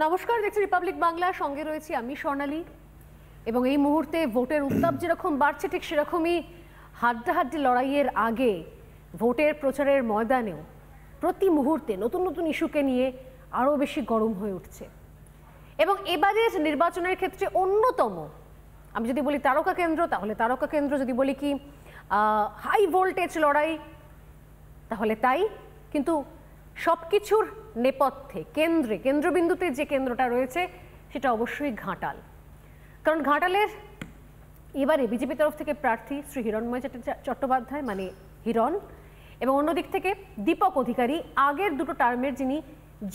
নমস্কার, দেখছি রিপাবলিক বাংলা, সঙ্গে রয়েছি আমি স্বর্ণালী। এবং এই মুহূর্তে ভোটের উত্তাপ যেরকম বাড়ছে, ঠিক সেরকমই হাড্ডাহাড্ডি লড়াইয়ের আগে ভোটের প্রচারের ময়দানেও প্রতি মুহূর্তে নতুন নতুন ইস্যুকে নিয়ে আরও বেশি গরম হয়ে উঠছে। এবং এবারের নির্বাচনের ক্ষেত্রে অন্যতম, আমি যদি বলি তারকা কেন্দ্র তাহলে তারকা কেন্দ্র, যদি বলি কি হাই ভোল্টেজ লড়াই তাহলে তাই। কিন্তু সব কিছুর নেপথ্যে কেন্দ্রবিন্দুতে যে কেন্দ্রটা রয়েছে সেটা অবশ্যই ঘাটাল। কারণ ঘাটালের এবারে বিজেপি তরফ থেকে প্রার্থী শ্রী হিরণময় চট্টোপাধ্যায় মানে হিরণ, এবং অন্যদিক থেকে দীপক অধিকারী, আগের দুটো টার্মের যিনি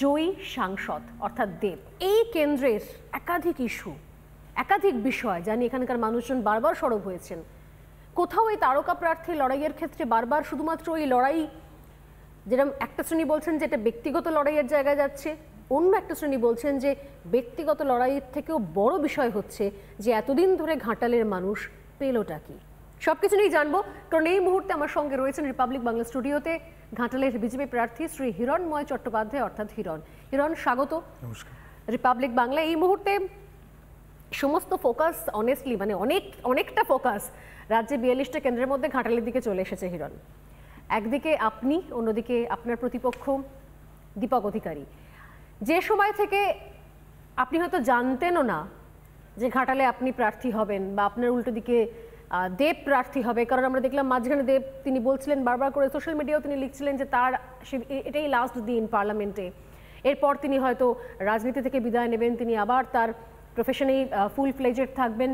জয়ী সাংসদ অর্থাৎ দেব। এই কেন্দ্রের একাধিক ইস্যু, একাধিক বিষয় জানি এখানকার মানুষজন বারবার সরব হয়েছেন। কোথাও এই তারকা প্রার্থী লড়াইয়ের ক্ষেত্রে বারবার শুধুমাত্র এই লড়াই, যেরকম একটা শ্রেণী বলছেন যে এটা ব্যক্তিগত লড়াইয়ের জায়গায় যাচ্ছে, অন্য একটা শ্রেণী বলছেন যে ব্যক্তিগত লড়াইয়ের থেকেও বড় বিষয় হচ্ছে যে এতদিন ধরে ঘাটালের মানুষ পেলোটা কি। সব কিছু নিয়েই জানবো, কারণ এই মুহূর্তে আমার সঙ্গে রয়েছেন রিপাবলিক বাংলা স্টুডিওতে ঘাটালের বিজেপি প্রার্থী শ্রী হিরণময় চট্টোপাধ্যায় অর্থাৎ হিরণ। হিরণ, স্বাগত রিপাবলিক বাংলা। এই মুহূর্তে সমস্ত ফোকাস অনেস্টলি মানে অনেকটা ফোকাস রাজ্যে 42টা কেন্দ্রের মধ্যে ঘাটালের দিকে চলে এসেছে হিরণ। একদিকে আপনি, অন্যদিকে আপনার প্রতিপক্ষ দীপক অধিকারী। যে সময় থেকে আপনি হয়তো জানতেনও না যে ঘাটালে আপনি প্রার্থী হবেন বা আপনার উল্টো দিকে দেব প্রার্থী হবে, কারণ আমরা দেখলাম মাঝখানে দেব তিনি বলছিলেন বারবার করে, সোশ্যাল মিডিয়াও তিনি লিখছিলেন যে তার এটাই লাস্ট দিন পার্লামেন্টে, এরপর তিনি হয়তো রাজনীতি থেকে বিদায় নেবেন, তিনি আবার তার প্রফেশনেই ফুল ফ্লেজেড থাকবেন।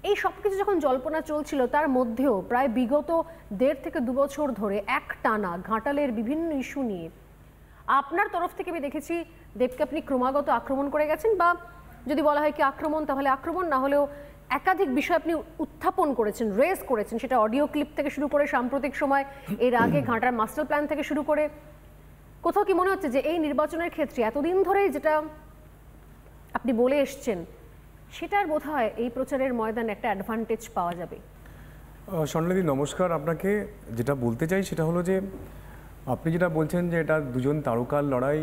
এই সব কিছু যখন জল্পনা চলছিল, তার মধ্যেও প্রায় বিগত 1.5 থেকে 2 বছর ধরে একটানা ঘাটালের বিভিন্ন ইস্যু নিয়ে আপনার তরফ থেকে আমি দেখেছি দেবকে আপনি ক্রমাগত আক্রমণ করে গেছেন, বা যদি বলা হয় কি আক্রমণ তাহলে আক্রমণ, না হলেও একাধিক বিষয় আপনি উত্থাপন করেছেন, রেজ করেছেন, সেটা অডিও ক্লিপ থেকে শুরু করে সাম্প্রতিক সময় এর আগে ঘাটার মাস্টার প্ল্যান থেকে শুরু করে। কোথাও কি মনে হচ্ছে যে এই নির্বাচনের ক্ষেত্রে এতদিন ধরে যেটা আপনি বলে এসছেন সেটার বোধহয় এই প্রচারের ময়দানে একটা অ্যাডভান্টেজ পাওয়া যাবে? স্বর্ণালী, নমস্কার আপনাকে। যেটা বলতে চাই সেটা হলো যে আপনি যেটা বলছেন যে এটা দুজন তারকার লড়াই,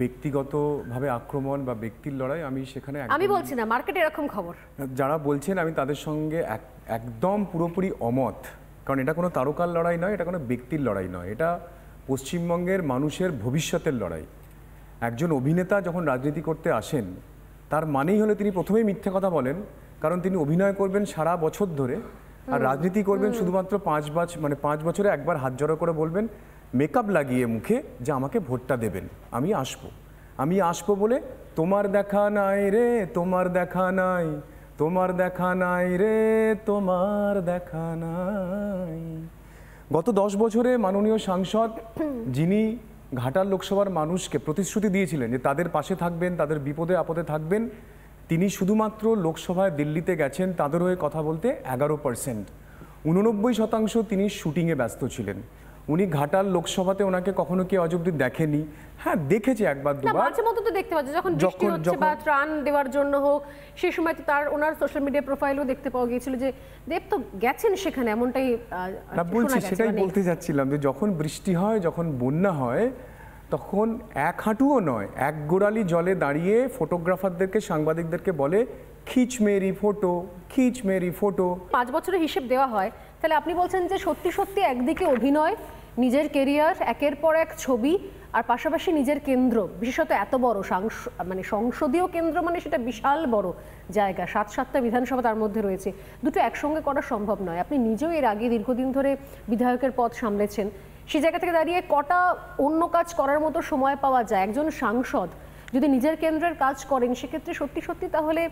ব্যক্তিগতভাবে আক্রমণ বা ব্যক্তির লড়াই, আমি সেখানে আমি বলছি না, মার্কেটে এরকম খবর যারা বলছেন আমি তাদের সঙ্গে একদম পুরোপুরি অমত। কারণ এটা কোনো তারকার লড়াই নয়, এটা কোনো ব্যক্তির লড়াই নয়, এটা পশ্চিমবঙ্গের মানুষের ভবিষ্যতের লড়াই। একজন অভিনেতা যখন রাজনীতি করতে আসেন তার মানেই হলো তিনি প্রথমেই মিথ্যে কথা বলেন, কারণ তিনি অভিনয় করবেন সারা বছর ধরে আর রাজনীতি করবেন শুধুমাত্র 5 বছরে একবার হাত জড়ো করে বলবেন মেকআপ লাগিয়ে মুখে যে আমাকে ভোটটা দেবেন, আমি আসবো বলে তোমার দেখা নাই রে, তোমার দেখা নাই, তোমার দেখা নাই রে, তোমার দেখা নাই। গত 10 বছরে মাননীয় সাংসদ যিনি ঘাটাল লোকসভার মানুষকে প্রতিশ্রুতি দিয়েছিলেন যে তাদের পাশে থাকবেন, তাদের বিপদে আপদে থাকবেন, তিনি শুধুমাত্র লোকসভায় দিল্লিতে গেছেন তাদের হয়ে কথা বলতে 11%। 89% তিনি শুটিংয়ে ব্যস্ত ছিলেন। উনি ঘাটাল লোকসভাতে ওনাকে কখনো কি অজ অব্দি দেখেনি? হ্যাঁ, দেখেছে একবার দুবার, মাঝে মধ্যে তো দেখতে পাচ্ছে, যখন বৃষ্টি হচ্ছে বা ত্রাণ দেওয়ার জন্য হোক, সেই সময় তো ওনার সোশ্যাল মিডিয়া প্রোফাইলও দেখতে পাওয়া গিয়েছিল যে দেব তো গেছেন সেখানে, এমনটাই বলছি। সেটাই বলতে যাচ্ছিলাম যে যখন বৃষ্টি হয়, যখন বন্যা হয়, তখন এক হাঁটুও নয়, এক গোড়ালি জলে দাঁড়িয়ে ফটোগ্রাফারদেরকে, সাংবাদিকদেরকে বলে খিচ মেরি ফটো, খিচ মেরি ফটো। 5 বছরের হিসেব দেওয়া হয়, তাহলে আপনি বলছেন যে সত্যি সত্যি একদিকে অভিনয়, নিজের কেরিয়ার, একের পর এক ছবি, আর পাশাপাশি নিজের কেন্দ্র, বিশেষত এত বড় মানে সংসদীয় কেন্দ্র, মানে সেটা বিশাল বড় জায়গা, 7টা বিধানসভা তার মধ্যে রয়েছে, দুটো একসঙ্গে করা সম্ভব নয়। আপনি নিজেও এর আগে দীর্ঘদিন ধরে বিধায়কের পদ সামলেছেন, সেই জায়গা থেকে দাঁড়িয়ে কটা অন্য কাজ করার মতো সময় পাওয়া যায়? একজন সাংসদ যদি নিজের কেন্দ্রের কাজ করেন সেক্ষেত্রে সত্যি সত্যি তাহলে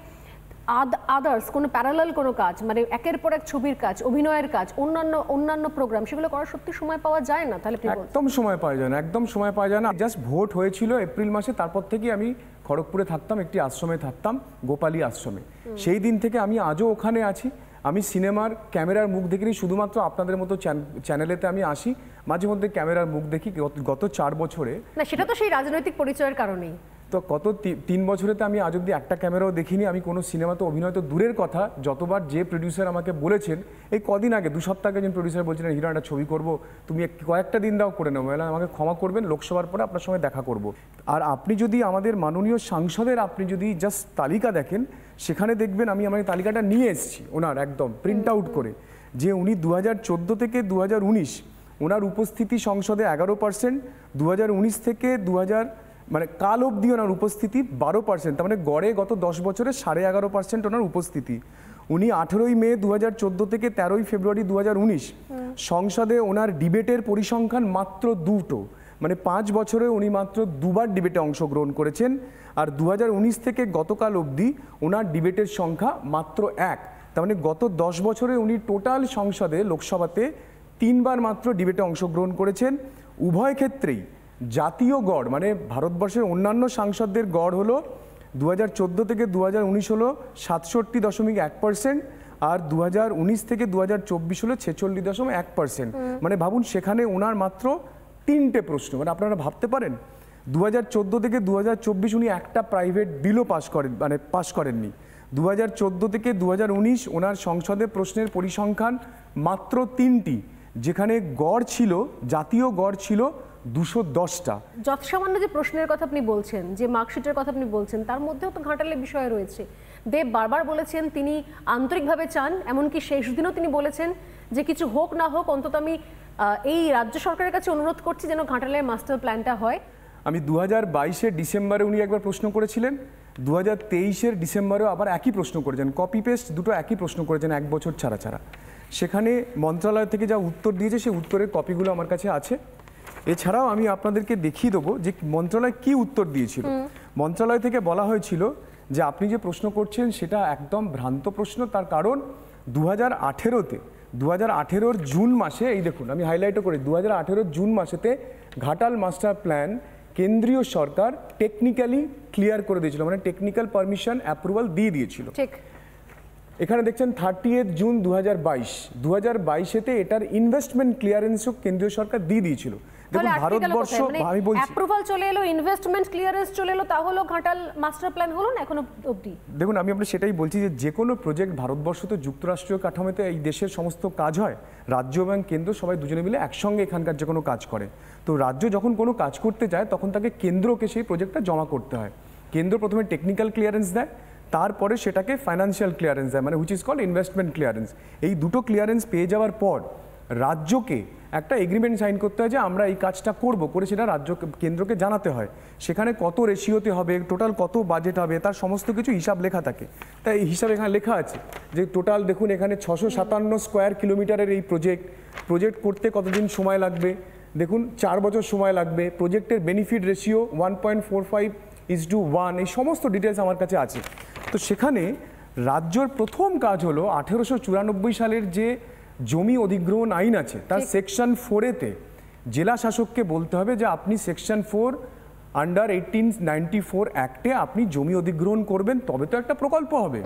আদার্স কোনো প্যারালাল কোনো কাজ, মানে একের পর এক ছবির কাজ, অভিনয়ের কাজ, অন্যান্য প্রোগ্রাম, সেগুলো করার সত্যি সময় পাওয়া যায় না? তাহলে একদম সময় পাওয়া যায় না, একদম সময় পাওয়া যায় না। জাস্ট ভোট হয়েছিল এপ্রিল মাসে, তারপর থেকে আমি খড়গপুরে থাকতাম, একটি আশ্রমে থাকতাম, গোপালী আশ্রমে। সেই দিন থেকে আমি আজও ওখানে আছি। আমি সিনেমার ক্যামেরার মুখ দেখিনি, শুধুমাত্র আপনাদের মতো চ্যানেলেতে আমি আসি, মাঝে মধ্যে ক্যামেরার মুখ দেখি। গত 4 বছরে না, সেটা তো সেই রাজনৈতিক পরিচয়ের কারণেই। তো গত 3 বছরেতে আমি আজ অব্দি একটা ক্যামেরাও দেখিনি, আমি কোনো সিনেমাতে অভিনয় তো দূরের কথা, যতবার যে প্রডিউসার আমাকে বলেছেন, এই কদিন আগে 2 সপ্তাহ আগে একজন প্রডিউসার বলছিলেন হিরো একটা ছবি করব, তুমি কয়েকটা দিন দাও করে নেবো, আমাকে ক্ষমা করবেন, লোকসভার পরে আপনার সঙ্গে দেখা করব। আর আপনি যদি আমাদের মাননীয় সাংসদের আপনি যদি জাস্ট তালিকা দেখেন, সেখানে দেখবেন আমি আমার তালিকাটা নিয়ে এসেছি ওনার একদম প্রিন্ট আউট করে, যে উনি 2014 থেকে 2019 ওনার উপস্থিতি সংসদে 11%, 2019 থেকে 2000 মানে কাল অবধি ওনার উপস্থিতি 12%, তার মানে গড়ে গত 10 বছরে 11.5% ওনার উপস্থিতি। উনি 18ই মে 2014 থেকে 13ই ফেব্রুয়ারি 2019 সংসদে ওনার ডিবেটের পরিসংখ্যান মাত্র 2টো, মানে 5 বছরে উনি মাত্র 2বার ডিবেটে অংশগ্রহণ করেছেন। আর 2019 থেকে গতকাল অবধি ওনার ডিবেটের সংখ্যা মাত্র 1, তার মানে গত 10 বছরে উনি টোটাল সংসদে লোকসভাতে 3বার মাত্র ডিবেটে অংশগ্রহণ করেছেন। উভয় ক্ষেত্রেই জাতীয় গড়, মানে ভারতবর্ষের অন্যান্য সাংসদদের গড় হলো 2014 থেকে 2019 হলো 67.1%, আর 2019 থেকে 2024 হলো 46.1%। মানে ভাবুন সেখানে ওনার মাত্র 3টে প্রশ্ন, মানে আপনারা ভাবতে পারেন 2014 থেকে 2024 উনি একটা প্রাইভেট বিলও পাস করেননি। 2014 থেকে 2019 ওনার সংসদে প্রশ্নের পরিসংখ্যান মাত্র 3টি, যেখানে গড় ছিল, জাতীয় গড় ছিল 210টা। যৎসামান্য যে প্রশ্নের কথা আপনি বলছেন, যে মার্কশিটের কথা আপনি বলছেন, তার মধ্যেও তো ঘাটালের বিষয় রয়েছে। দেব বারবার বলেছেন তিনি আন্তরিকভাবে চান, এমনকি শেষ দিনও তিনি বলেছেন যে কিছু হোক না হোক অন্তত আমি এই রাজ্য সরকারের কাছে অনুরোধ করছি যেন ঘাটালের মাস্টার প্ল্যানটা হয়। আমি 2022-এর ডিসেম্বরে উনি একবার প্রশ্ন করেছিলেন, 2023-এর ডিসেম্বরেও আবার একই প্রশ্ন করেছেন, কপি পেস্ট দুটো একই প্রশ্ন করেছেন 1 বছর ছাড়া ছাড়া। সেখানে মন্ত্রণালয় থেকে যা উত্তর দিয়েছে সেই উত্তরের কপিগুলো আমার কাছে আছে। এছাড়াও আমি আপনাদেরকে দেখিয়ে দেবো যে মন্ত্রণালয় কি উত্তর দিয়েছিল। মন্ত্রণালয় থেকে বলা হয়েছিল যে আপনি যে প্রশ্ন করছেন সেটা একদম ভ্রান্ত প্রশ্ন, তার কারণ 2018-র জুন মাসে, এই দেখুন আমি হাইলাইটও করি, 2018-র জুন মাসেতে ঘাটাল মাস্টার প্ল্যান কেন্দ্রীয় সরকার টেকনিক্যালি ক্লিয়ার করে দিয়েছিল, মানে টেকনিক্যাল পারমিশন অ্যাপ্রুভাল দিয়ে দিয়েছিল। ঠিক এখানে দেখছেন 30 জুন 2022-এতে এটার ইনভেস্টমেন্ট ক্লিয়ারেন্সও কেন্দ্রীয় সরকার দিয়ে দিয়েছিল। দেখুন ভারতবর্ষ, আমি বলছি অ্যাপ্রুভাল চলে এলো, ইনভেস্টমেন্ট ক্লিয়ারেন্স চলে এলো, তাহলে ঘাটাল মাস্টার প্ল্যান হলো না এখনো অবধি। দেখুন আমি আপনাকে সেটাই বলছি যে কোনো প্রজেক্ট ভারতবর্ষ তো যুক্তরাষ্ট্রীয় কাঠামোতে এই দেশের সমস্ত কাজ হয়, রাজ্য এবং কেন্দ্র সবাই দুজনে মিলে একসঙ্গে এখানকার যে কোনো কাজ করে। তো রাজ্য যখন কোনো কাজ করতে চায় তখন তাকে কেন্দ্রকে সেই প্রজেক্টটা জমা করতে হয়। কেন্দ্র প্রথমে টেকনিক্যাল ক্লিয়ারেন্স দেয়, তারপরে সেটাকে ফাইন্যান্সিয়াল ক্লিয়ারেন্স দেয়, মানে which is called investment clearance. এই দুটো ক্লিয়ারেন্স পেয়ে যাওয়ার পর রাজ্যকে একটা এগ্রিমেন্ট সাইন করতে হয় যে আমরা এই কাজটা করব, করে সেটা কেন্দ্রকে জানাতে হয়। সেখানে কত রেশিওতে হবে, টোটাল কত বাজেট হবে, তার সমস্ত কিছু হিসাব লেখা থাকে। তাই এই হিসাব এখানে লেখা আছে যে টোটাল দেখুন এখানে 657 স্কোয়ার কিলোমিটারের এই প্রজেক্ট করতে কতদিন সময় লাগবে, দেখুন 4 বছর সময় লাগবে। প্রজেক্টের বেনিফিট রেশিও 1.45:1, এই সমস্ত ডিটেলস আমার কাছে আছে। তো সেখানে রাজ্যের প্রথম কাজ হলো 1894 সালের যে জমি অধিগ্রহণ আইন আছে তার সেকশন 4-এতে জেলা শাসককে বলতে হবে যে আপনি সেকশন 4 আন্ডার 1894 অ্যাক্টে আপনি জমি অধিগ্রহণ করবেন, তবে তো একটা প্রকল্প হবে।